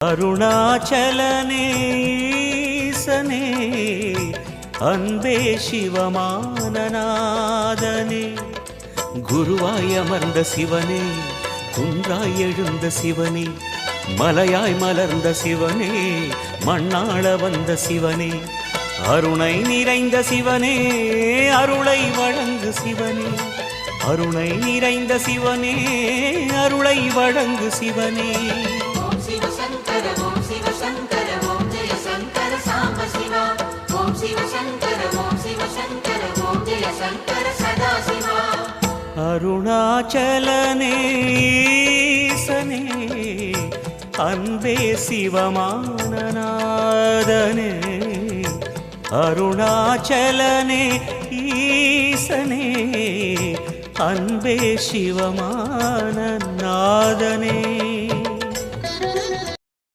அருணாச்சலனே அன்பே சிவமானநாதனே, குருவாய் அமர்ந்த சிவனே, குன்றாய் எழுந்த சிவனே, மலையாய் மலர்ந்த சிவனே, மண்ணாள வந்த சிவனே, அருணை நிறைந்த சிவனே, அருளை வழங்கு சிவனே, அருணை நிறைந்த சிவனே, அருளை வழங்கு சிவனே. ஓம் சிவசங்கர ஓம் சிவசங்கர ஓம் ஜெய சங்கர சாம்ப சிவா. ஓம் சிவசங்கர ஓம் சிவசங்கர ஓம் ஜெய சங்கர சதா சிவா. அருணாச்சலனே அன்பே சிவமானநாதனே, அருணாச்சலனே ஈசனே, அன்பே சிவமானநாதனே.